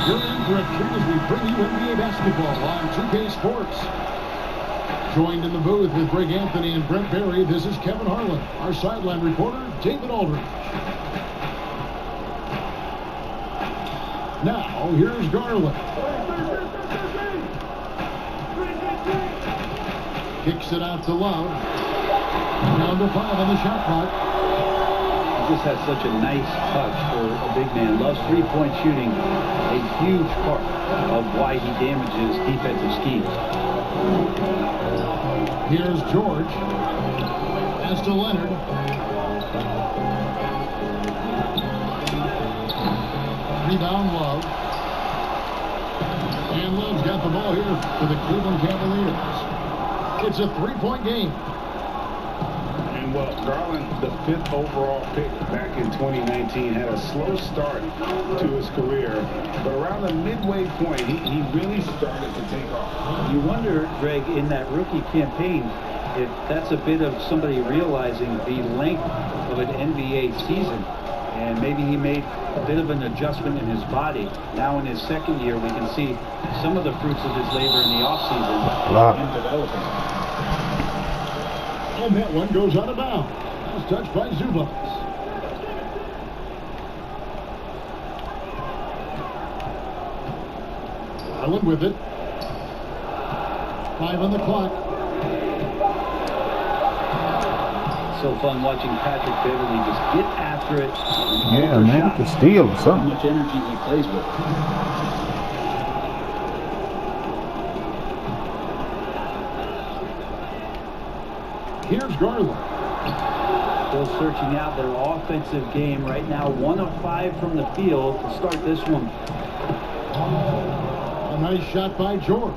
You're in for a treat as we bring you NBA basketball on 2K Sports. Joined in the booth with Greg Anthony and Brent Barry, this is Kevin Harlan. Our sideline reporter, David Aldridge. Now, here's Garland. Kicks it out to Love. Down to 5 on the shot clock. He just has such a nice touch for a big man. Love's three-point shooting, a huge part of why he damages defensive schemes. Here's George. Pass to Leonard. Rebound Love. And Love's got the ball here for the Cleveland Cavaliers. It's a three-point game. And well, Garland, the 5th overall pick back in 2019, had a slow start to his career. But around the midway point, he really started to take off. You wonder, Greg, in that rookie campaign, if that's a bit of somebody realizing the length of an NBA season. And maybe he made a bit of an adjustment in his body. Now in his second year, we can see some of the fruits of his labor in the offseason in developing. And that one goes out of bounds. That's touched by Zubac. Garland with it. 5 on the clock. So fun watching Patrick Beverly just get after it. Yeah, man, to steal or something. How much energy he plays with. Here's Garland. Still searching out their offensive game right now. 1 of 5 from the field to start this one. A nice shot by George.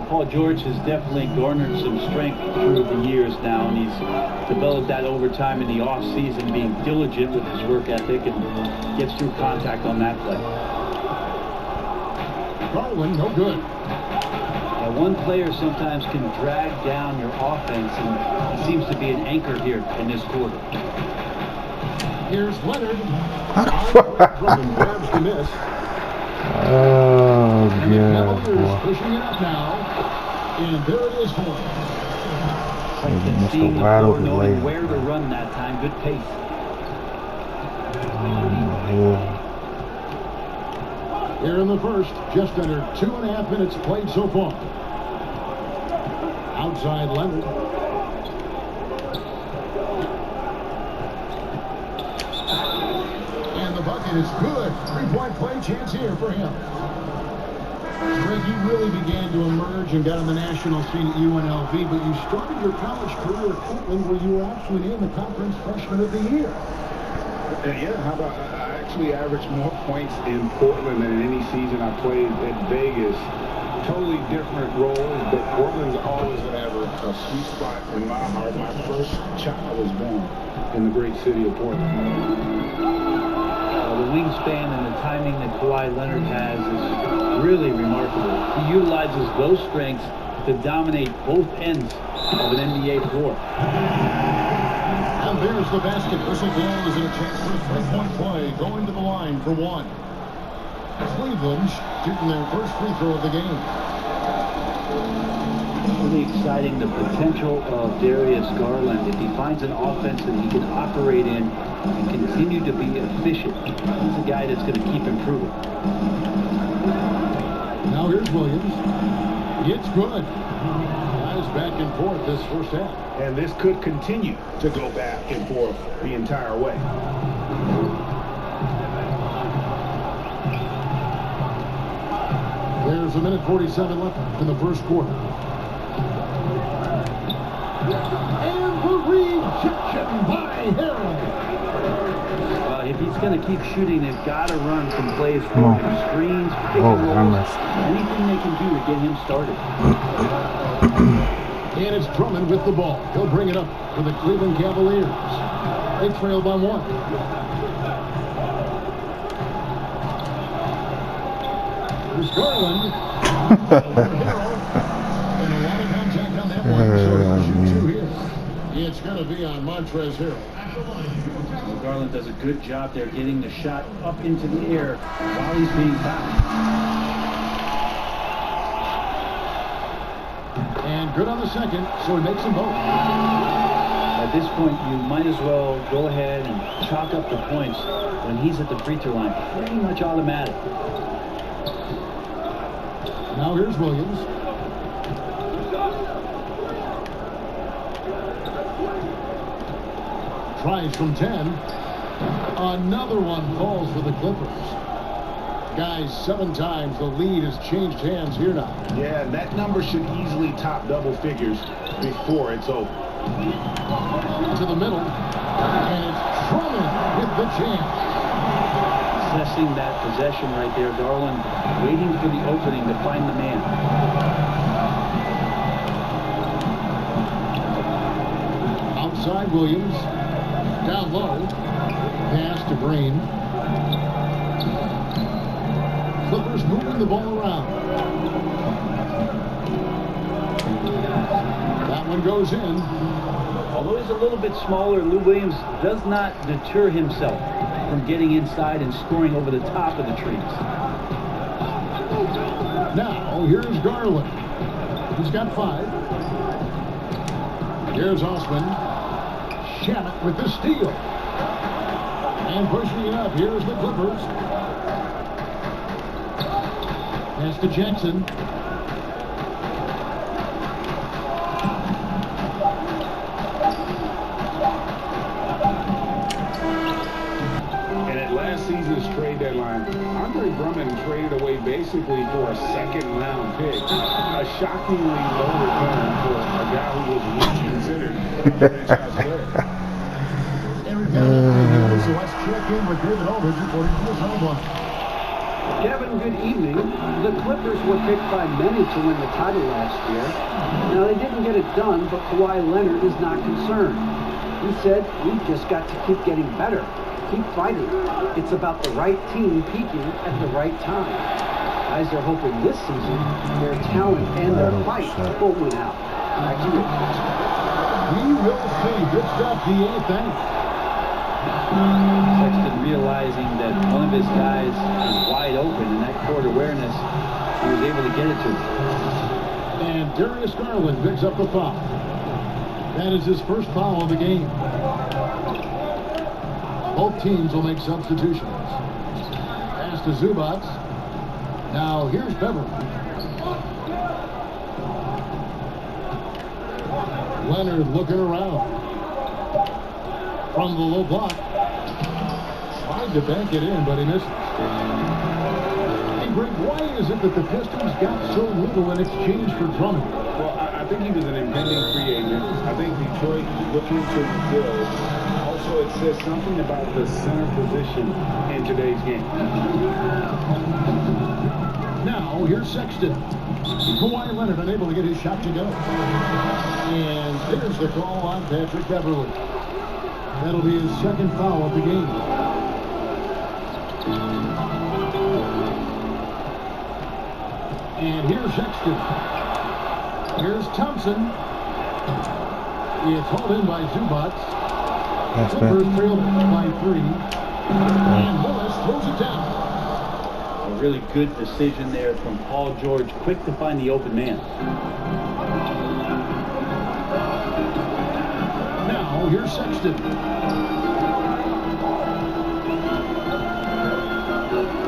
Paul George has definitely garnered some strength through the years now, and he's developed that over time in the off-season, being diligent with his work ethic and gets through contact on that play. Garland, no good. Now, one player sometimes can drag down your offense, and he seems to be an anchor here in this quarter. Here's Leonard. Drummond grabs the miss. Oh, and the yeah, Cavaliers boy. pushing it up now. And there it is for him. Seeing the floor, knowing where to run that time. Good pace. Here in the first, just under 2.5 minutes played so far. Outside Leonard. And the bucket is good. Three-point play chance here for him. Greg, you really began to emerge and got on the national scene at UNLV, but you started your college career at Portland where you were actually named the conference freshman of the year. Yeah, how about I actually averaged more points in Portland than in any season I played at Vegas. Totally different roles, but Portland's always going to have a sweet spot in my heart. My first child was born in the great city of Portland. The wingspan and the timing that Kawhi Leonard has is really remarkable. He utilizes those strengths to dominate both ends of an NBA floor. And there's the basket. Whistle blows and a chance for a three-point play. Going to the line for one. Cleveland shooting their first free throw of the game. Really exciting, the potential of Darius Garland. If he finds an offense that he can operate in and continue to be efficient, he's a guy that's going to keep improving. Now here's Williams. It's good. Guys back and forth this first half. And this could continue to go back and forth the entire way. There's a minute 47 left in the first quarter. And the rejection by Harrell. If he's going to keep shooting, they've got to run some plays for him. Screens, pick and rolls, anything they can do to get him started. And it's Drummond with the ball. He'll bring it up for the Cleveland Cavaliers. They trail by 1. Here's Garland. And a lot of contact on that one. So shoot 2 here. It's going to be on Montrezl Harrell. Garland does a good job there getting the shot up into the air while he's being fouled. And good on the second, so he makes them both. At this point, you might as well go ahead and chalk up the points when he's at the free throw line. Pretty much automatic. Now here's Williams. Tries from 10. Another one falls for the Clippers. Guys, 7 times the lead has changed hands here now. Yeah, that number should easily top double figures before it's over. To the middle, and it's Drummond with the jam. Assessing that possession right there, Garland waiting for the opening to find the man. Outside Williams, down low, pass to Green. Clippers moving the ball around. That one goes in. Although he's a little bit smaller, Lou Williams does not deter himself from getting inside and scoring over the top of the trees. Now, here's Garland. He's got 5. Here's Osman. Shamit with the steal. And pushing it up, here's the Clippers. Pass to Jackson. Season's trade deadline, Andre Drummond traded away basically for a second-round pick. A shockingly low return for a guy who was once considered a franchise player. So let's check in with David Aldridge according to his home. Kevin, good evening. The Clippers were picked by many to win the title last year. Now, they didn't get it done, but Kawhi Leonard is not concerned. He said, "We've just got to keep getting better. Keep fighting. It's about the right team peaking at the right time." Guys are hoping this season their talent and their fight will win out. Back to you. We will see. Good stuff, D.A. Thanks. Sexton realizing that one of his guys is wide open in that court awareness, he was able to get it to him. And Darius Garland picks up the foul. That is his first foul of the game. Both teams will make substitutions. Pass to Zubac. Now here's Beverly. Leonard looking around. From the low block. Tried to bank it in, but he missed. Hey, Greg, why is it that the Pistons got so little in exchange for Drummond? Well, I think he was an impending free agent. I think Detroit is looking to rebuild. Also, it says something about the center position in today's game. Now, here's Sexton. Kawhi Leonard unable to get his shot to go. And there's the call on Patrick Beverly. That'll be his second foul of the game. And here's Sexton. Here's Thompson. It's hauled in by Zubac. Clippers trailed by 3. And Morris throws it down. A really good decision there from Paul George, quick to find the open man. Now, here's Sexton.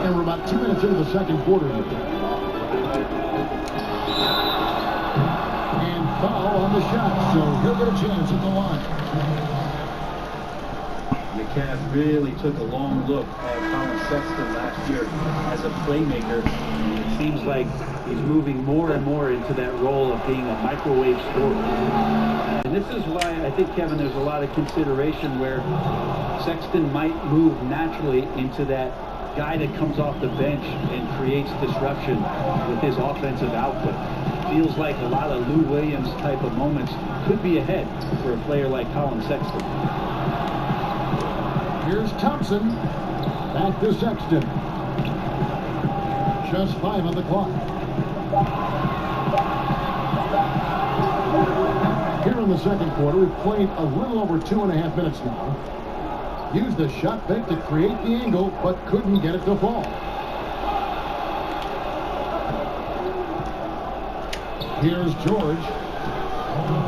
And we're about 2 minutes into the second quarter here. And foul on the shot, so he'll get a chance at the line. The Cavs really took a long look at Colin Sexton last year as a playmaker. It seems like he's moving more and more into that role of being a microwave scorer. And this is why I think, Kevin, there's a lot of consideration where Sexton might move naturally into that guy that comes off the bench and creates disruption with his offensive output. Feels like a lot of Lou Williams type of moments could be ahead for a player like Colin Sexton. Here's Thompson. Back to Sexton. Just 5 on the clock. Here in the second quarter, we've played a little over 2.5 minutes now. Used the shot fake to create the angle, but couldn't get it to fall. Here's George.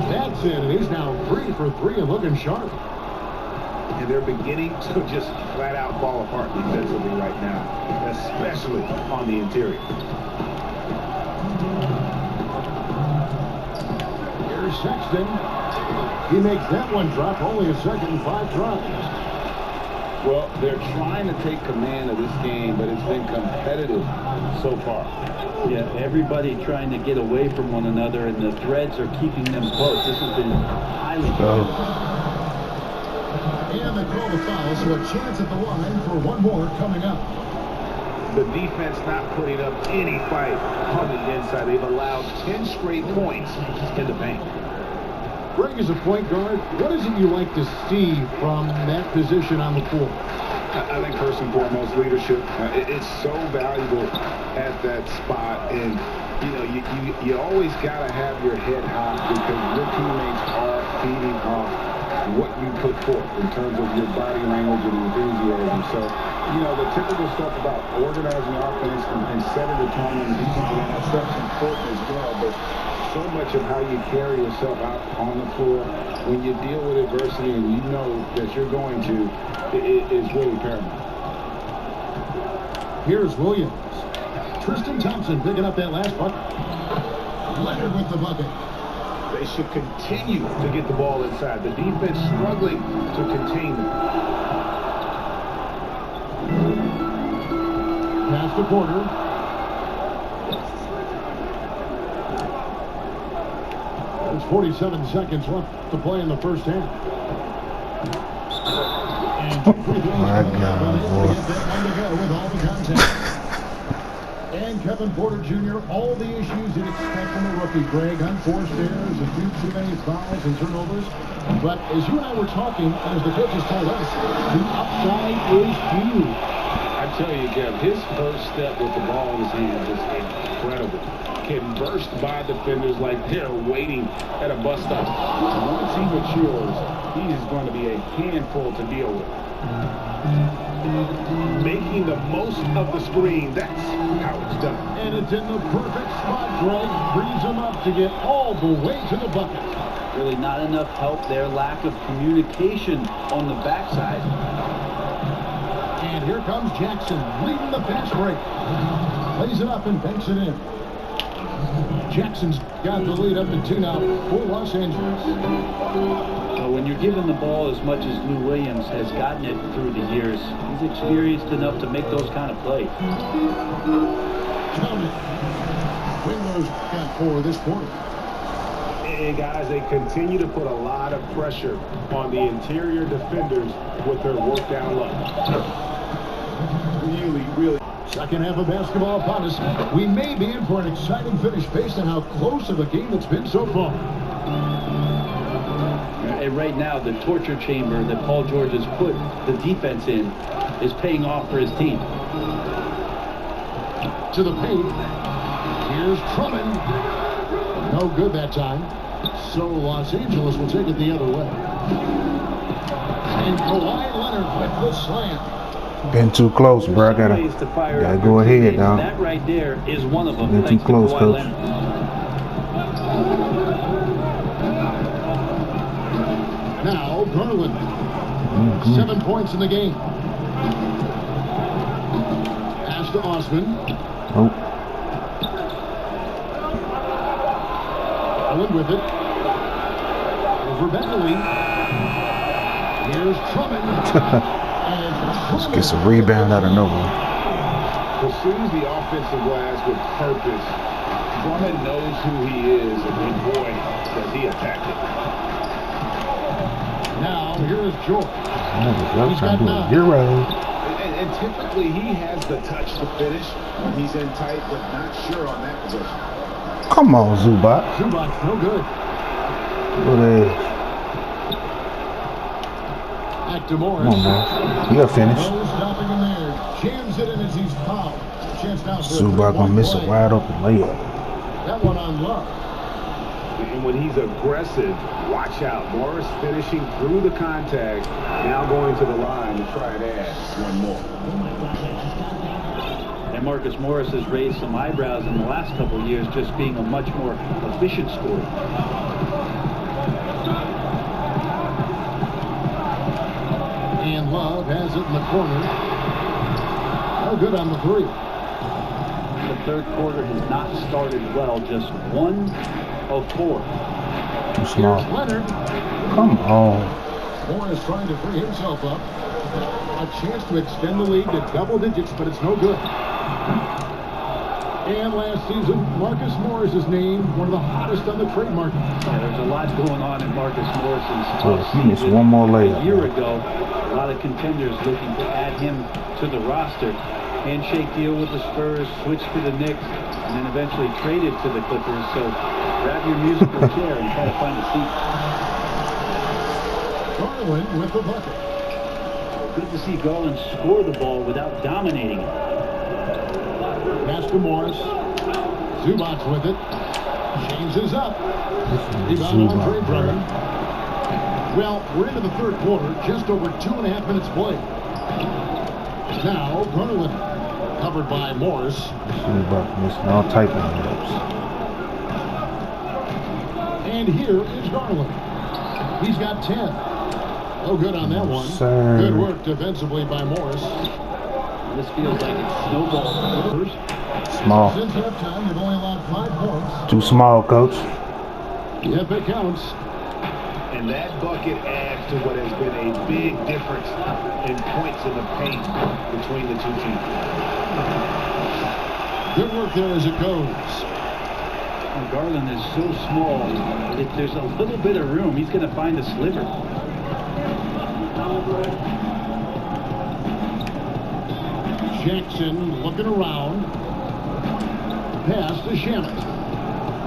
That's it. And he's now 3 for 3 and looking sharp. And they're beginning to just flat out fall apart defensively right now, especially on the interior. Here's Sexton. He makes that one drop. Only a second and 5 tries. Well, they're trying to take command of this game, but it's been competitive so far. Yeah, everybody trying to get away from one another, and the threads are keeping them close. This has been highly competitive. And they call the foul, so a chance at the line for one more coming up. The defense not putting up any fight on the inside. They've allowed 10 straight points in the paint. Greg is a point guard. What is it you like to see from that position on the floor? I think first and foremost, leadership. It's so valuable at that spot, and you know you always got to have your head high because your teammates are feeding off what you put forth in terms of your body language and enthusiasm. So, you know, the typical stuff about organizing offense and setting the tone and defense, that stuff's important as well. But so much of how you carry yourself out on the floor when you deal with adversity and you know that you're going to, it is really paramount. Here's Williams. Tristan Thompson picking up that last bucket. Leonard with the bucket. They should continue to get the ball inside. The defense struggling to contain them. Pass to Porter. There's 47 seconds left to play in the first half. My God, boy. With all the contact. And Kevin Porter Jr., all the issues you'd expect from a rookie. Greg, unforced errors, a few too many fouls and turnovers. But as you and I were talking, as the coaches told us, the upside is huge. I tell you, Kev, his first step with the ball in his hands is incredible. Can burst by defenders like they're waiting at a bus stop. Once he matures, he is going to be a handful to deal with. Making the most of the screen, that's how it's done. And it's in the perfect spot. Greg frees him up to get all the way to the bucket. Really not enough help there. Lack of communication on the backside. And here comes Jackson leading the fast break. Lays it up and banks it in. Jackson's got the lead up to 2 now for Los Angeles. When you're given the ball as much as Lou Williams has gotten it through the years, he's experienced enough to make those kind of plays. Count it. Winglow's got 4 this quarter. And guys, they continue to put a lot of pressure on the interior defenders with their work down low. Really. Second half of basketball upon us. We may be in for an exciting finish based on how close of a game it's been so far. And right now, the torture chamber that Paul George has put the defense in is paying off for his team. To the paint. Here's Drummond. No good that time. So Los Angeles will take it the other way. And Kawhi Leonard with the slam. Been too close, bro. I gotta go ahead, dog. That right there is one of them. Been too close, coach. Now Garland. 7 points in the game. Pass to Osman. Oh. Allen with it. Over Bentley. Here's Drummond. Let's get some rebound out of nowhere. Pursues the offensive glass with purpose. Drummond knows who he is, and boy, does he attack it. Now, here's George. He's got 9. Euro. And typically, he has the touch to finish when he's in tight, but not sure on that position. Come on, Zubac. Zubac, no good. What is? Back to Morris. Come on, boy. You got finish. No stopping him there. Jams it in as he's fouled. Chance now for Zubac gonna miss a wide open layup. That one on Love. And when he's aggressive, watch out. Morris finishing through the contact, now going to the line to try and add one more. And Marcus Morris has raised some eyebrows in the last couple of years, just being a much more efficient scorer. And Love has it in the corner. Oh, good on the three. The third quarter has not started well, just 1 of 4. Too small. Here's Leonard. Come on. Morris trying to free himself up. A chance to extend the lead to double digits, but it's no good. And last season, Marcus Morris is named one of the hottest on the trade market. Yeah, there's a lot going on in Marcus Morris's He needs one more layup. A year ago, a lot of contenders looking to add him to the roster. Handshake deal with the Spurs, switched to the Knicks, and then eventually traded to the Clippers. So grab your musical chair and try to find a seat. Garland with the bucket. Good to see Garland score the ball without dominating it. Pass to Morris. Zubac's with it. James is up. Rebound on Trey Drummond. Well, we're into the third quarter. Just over 2.5 minutes played. Now, Garland. Covered by Morris. Zubac missing all type of layups. And here is Garland. He's got 10. Oh, good on that one. Sir. Good work defensively by Morris. This feels like it's snowball. Small. Since halftime, they've only allowed 5 points. Too small, coach. If it counts. And that bucket adds to what has been a big difference in points in the paint between the two teams. Good work there as it goes. Garland is so small, if there's a little bit of room, he's going to find a sliver. Jackson looking around. Pass to Shannon.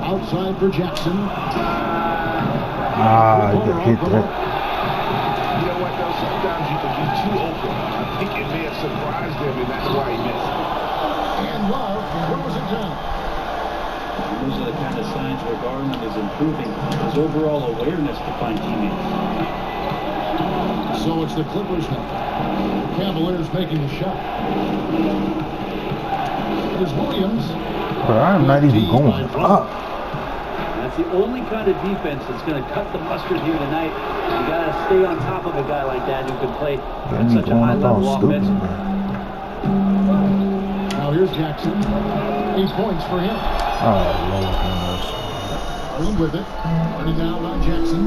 Outside for Jackson. Ah, you hit that. You know what, though? Sometimes you can be too open. I think it may have surprised him, and that's why he missed. And Love throws it down. Those are the kind of signs where Garland is improving his overall awareness to find teammates. So it's the Clippers now. Cavaliers making the shot. There's Williams. But I'm not even going up. That's the only kind of defense that's going to cut the mustard here tonight. You got to stay on top of a guy like that who can play at such a high level offensively. Now here's Jackson. 8 points for him. Oh, Lord. Garland with it. Running down on Jackson.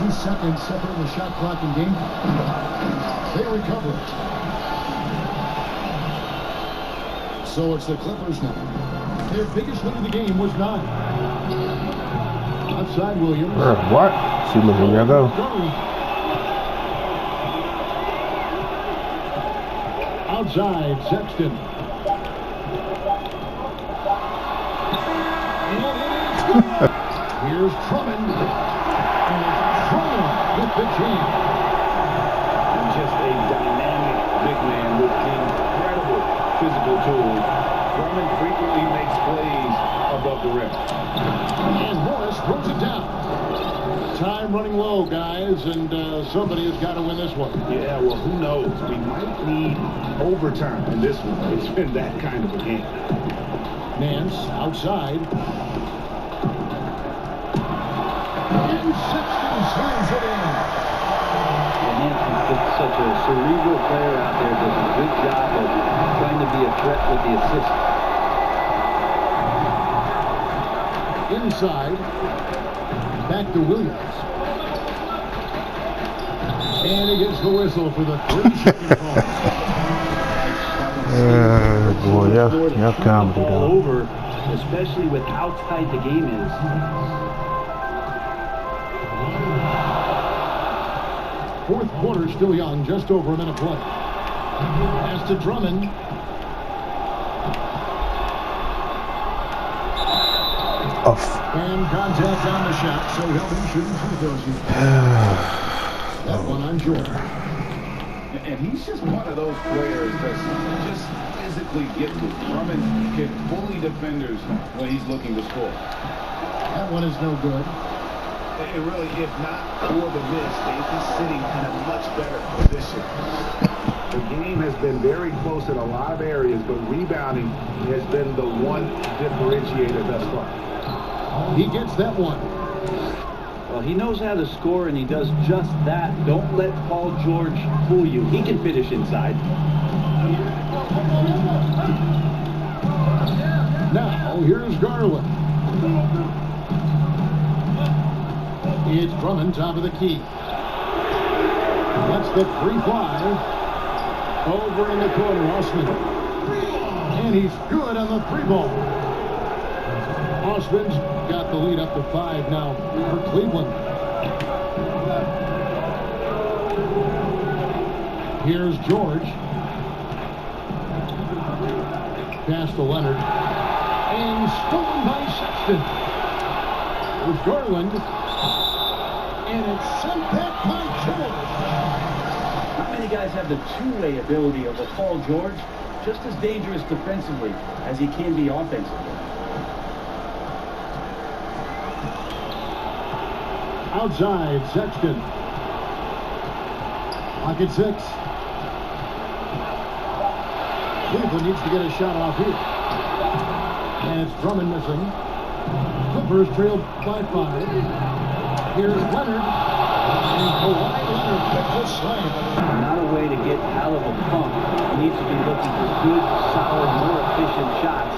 2 seconds separating the shot clock and game. They recover it. So it's the Clippers now. Their biggest lead of the game was 9. Outside Williams. What? See, look, here I go. Outside Sexton. Here's Drummond. And Drummond with the jam. And just a dynamic big man with incredible physical tools. Drummond frequently makes plays above the rim. And Morris throws it down. Time running low, guys, and somebody has got to win this one. Yeah, well, who knows? We might need overtime in this one. It's been that kind of a game. Nance outside. And Sexton slams it in. And Nance is such a cerebral player out there, does a good job of trying to be a threat with the assist. Inside. Back to Williams. And he gets the whistle for the 3-second pause. Boy, y'all comedy, All though. over, especially with how tight the game is. Fourth quarter still young, just over a minute play. Pass to Drummond. And contact on the shot, so he'll be shooting free throws here. That one on Jordan. And he's just one of those players that's just physically gifted. Drummond can bully defenders when he's looking to score. That one is no good. It really, if not for the miss, they'd be sitting in a much better position. The game has been very close in a lot of areas, but rebounding has been the one differentiator thus far. He gets that one. Well, he knows how to score, and he does just that. Don't let Paul George fool you. He can finish inside. Now, here's Garland. It's Drummond, top of the key. That's the 3-5. Over in the corner, Osman. And he's good on the 3-ball. Osman's got the lead up to 5 now for Cleveland. Here's George. Pass to Leonard. And stolen by Sexton. With Garland. And it's sent back by George. Not many guys have the two-way ability of a Paul George, just as dangerous defensively as he can be offensively. Outside, Sexton. Pocket 6. Cleveland needs to get a shot off here. And it's Drummond missing. Clippers trailed by 5. Here's Leonard. And Kawhi Leonard with the slam. Not a way to get out of a funk. He needs to be looking for good, solid, more efficient shots.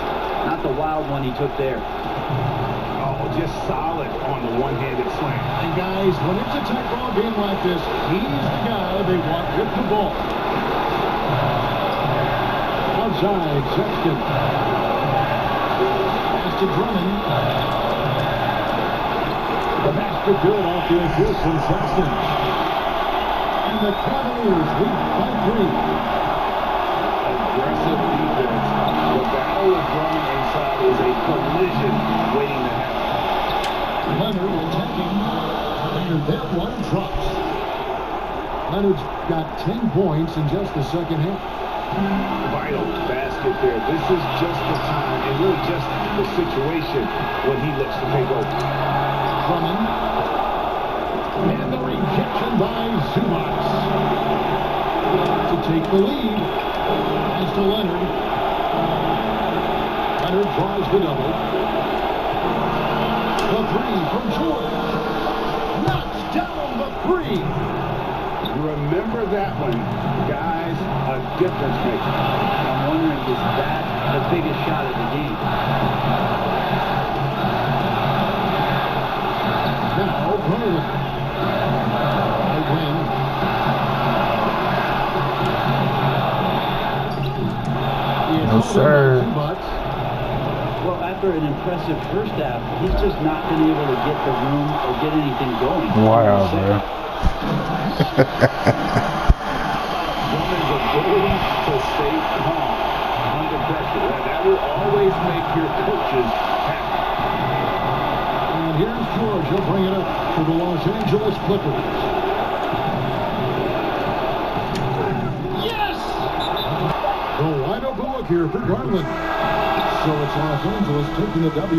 Not the wild one he took there. Oh, just solid on the one-handed slam. And guys, when it's a tight ball game like this, he's the guy they want with the ball. Outside, Sexton. Pass to Drummond. The basket good off the assist from Sexton. And the Cavaliers lead by 3. Aggressive defense. The battle of Drummond inside is a collision waiting to happen. Leonard attacking. And that one drops. Leonard's got 10 points in just the second half. Vital basket there. This is just the time and really just the situation when he looks to take over. Drummond. And the rejection by Zubac. To take the lead. Pass to Leonard. Leonard draws the double. The 3 from George. Knocks down the 3. Remember that one, guys, a difference maker. I'm wondering, is that the biggest shot of the game? Now, Garland. A win. No, sir. Well, after an impressive first half, he's just not been able to get the room or get anything going. Wow, bro. Drummond's ability to stay calm under pressure. That will always make your coaches happy. And here's George. He'll bring it up for the Los Angeles Clippers. Yes! The wide open look here for Garland. So it's Los Angeles taking the W.